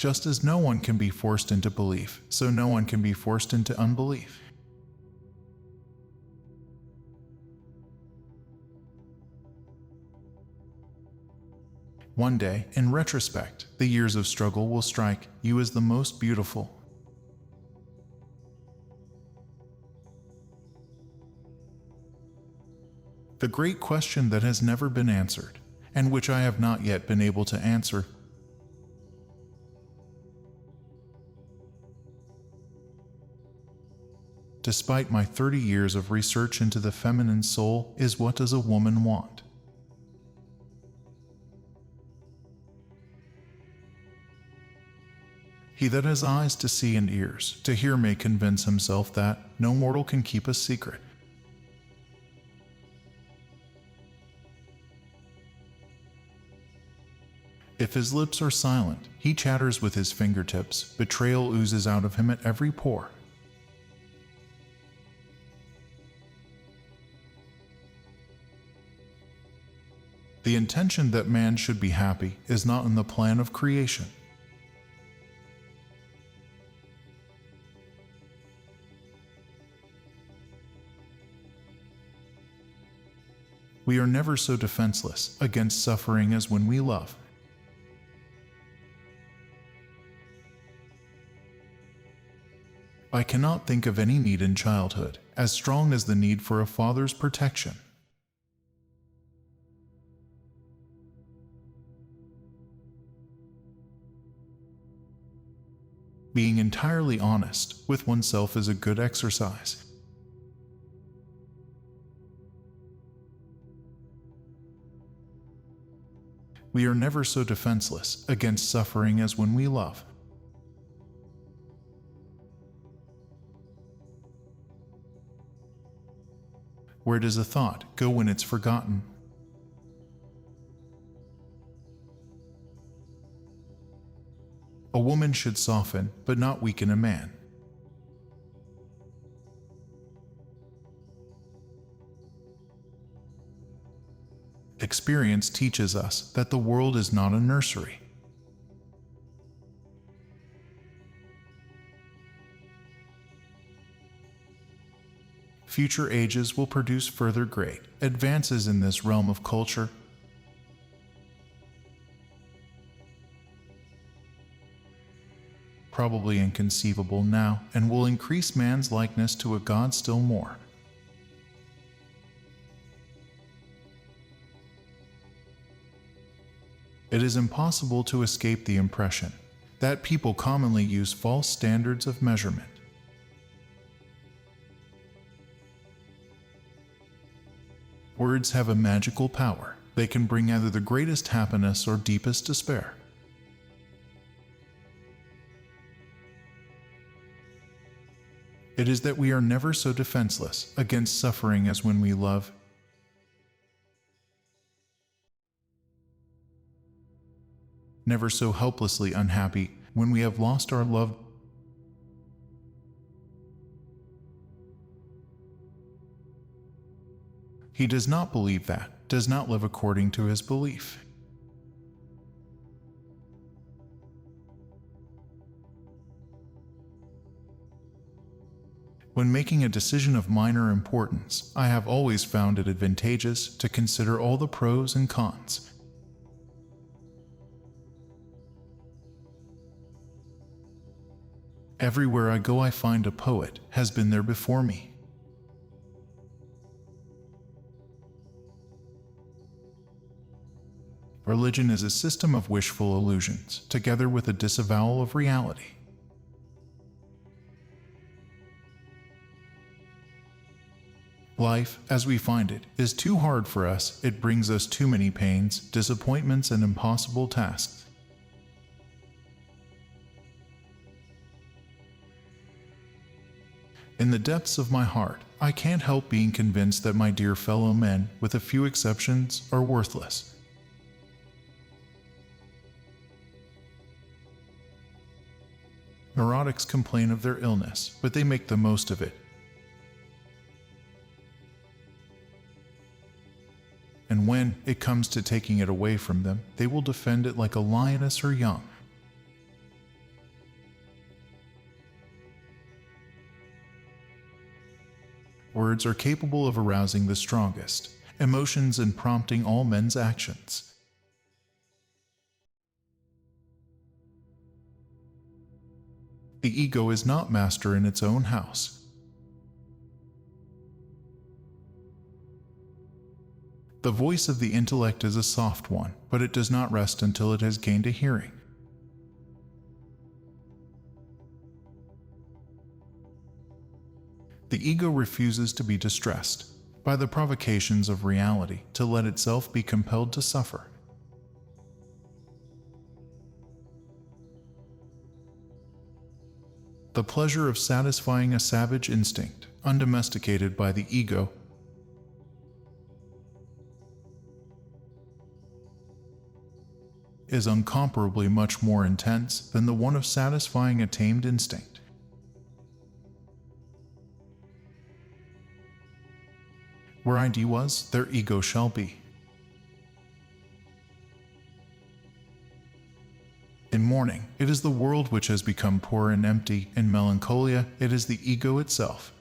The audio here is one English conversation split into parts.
Just as no one can be forced into belief, so no one can be forced into unbelief. One day, in retrospect, the years of struggle will strike you as the most beautiful. The great question that has never been answered, and which I have not yet been able to answer. Despite my 30 years of research into the feminine soul, is what does a woman want? He that has eyes to see and ears to hear may convince himself that no mortal can keep a secret. If his lips are silent, he chatters with his fingertips, betrayal oozes out of him at every pore. The intention that man should be happy is not in the plan of creation. We are never so defenseless against suffering as when we love. I cannot think of any need in childhood as strong as the need for a father's protection. Being entirely honest with oneself is a good exercise. We are never so defenseless against suffering as when we love. Where does a thought go when it's forgotten? A woman should soften, but not weaken a man. Experience teaches us that the world is not a nursery. Future ages will produce further great advances in this realm of culture. Probably inconceivable now, and will increase man's likeness to a god still more. It is impossible to escape the impression that people commonly use false standards of measurement. Words have a magical power. They can bring either the greatest happiness or deepest despair. It is that we are never so defenseless against suffering as when we love. Never so helplessly unhappy when we have lost our love. He does not believe that, does not live according to his belief. When making a decision of minor importance, I have always found it advantageous to consider all the pros and cons. Everywhere I go I find a poet has been there before me. Religion is a system of wishful illusions, together with a disavowal of reality. Life, as we find it, is too hard for us. It brings us too many pains, disappointments, and impossible tasks. In the depths of my heart, I can't help being convinced that my dear fellow men, with a few exceptions, are worthless. Neurotics complain of their illness, but they make the most of it. And when it comes to taking it away from them, they will defend it like a lioness or young. Words are capable of arousing the strongest emotions and prompting all men's actions. The ego is not master in its own house. The voice of the intellect is a soft one, but it does not rest until it has gained a hearing. The ego refuses to be distressed by the provocations of reality to let itself be compelled to suffer. The pleasure of satisfying a savage instinct, undomesticated by the ego, is incomparably much more intense than the one of satisfying a tamed instinct. Where ID was, there ego shall be. In mourning, it is the world which has become poor and empty. In melancholia, it is the ego itself.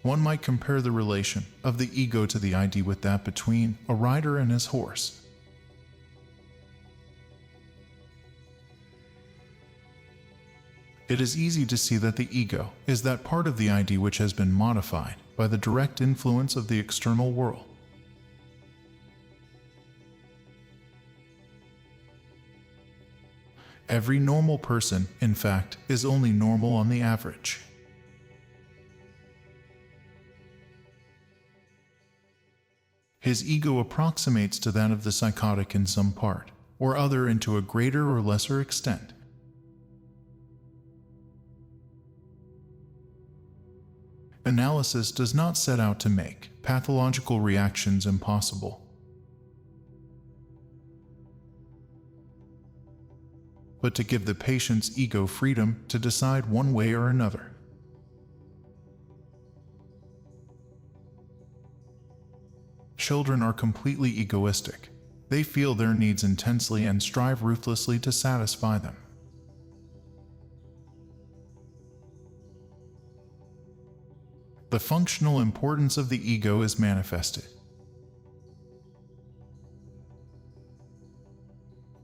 One might compare the relation of the ego to the ID with that between a rider and his horse. It is easy to see that the ego is that part of the ID which has been modified by the direct influence of the external world. Every normal person, in fact, is only normal on the average. His ego approximates to that of the psychotic in some part or other and to a greater or lesser extent. Analysis does not set out to make pathological reactions impossible, but to give the patient's ego freedom to decide one way or another. Children are completely egoistic. They feel their needs intensely and strive ruthlessly to satisfy them. The functional importance of the ego is manifested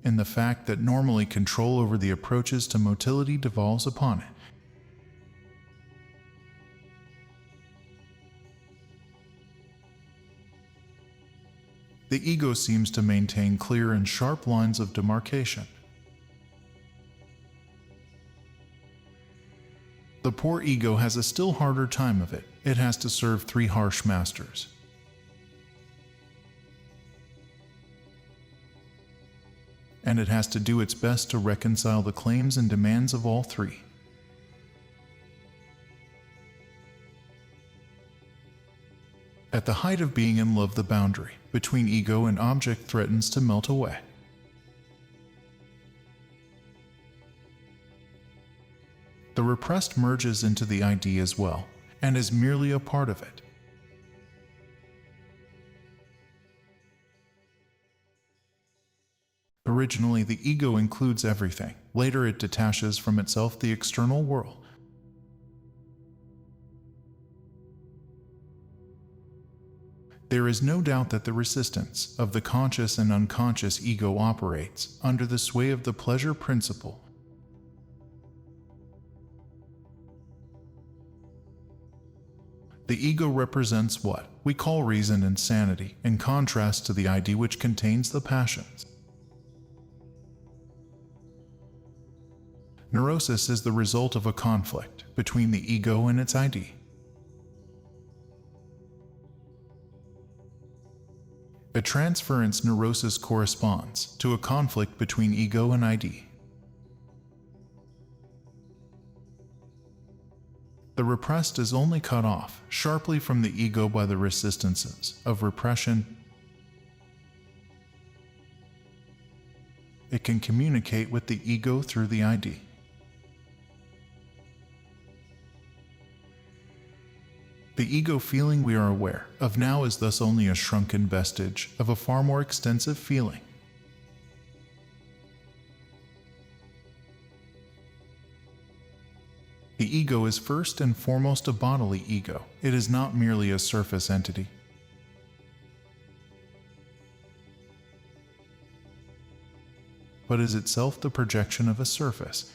in the fact that normally control over the approaches to motility devolves upon it. The ego seems to maintain clear and sharp lines of demarcation. The poor ego has a still harder time of it. It has to serve three harsh masters. And it has to do its best to reconcile the claims and demands of all three. At the height of being in love, the boundary between ego and object threatens to melt away. The repressed merges into the ID as well, and is merely a part of it. Originally, the ego includes everything. Later, it detaches from itself the external world. There is no doubt that the resistance of the conscious and unconscious ego operates under the sway of the pleasure principle. The ego represents what we call reason and sanity, in contrast to the ID which contains the passions. Neurosis is the result of a conflict between the ego and its ID. A transference neurosis corresponds to a conflict between ego and ID. The repressed is only cut off sharply from the ego by the resistances of repression. It can communicate with the ego through the ID. The ego feeling we are aware of now is thus only a shrunken vestige of a far more extensive feeling. The ego is first and foremost a bodily ego. It is not merely a surface entity. But is itself the projection of a surface,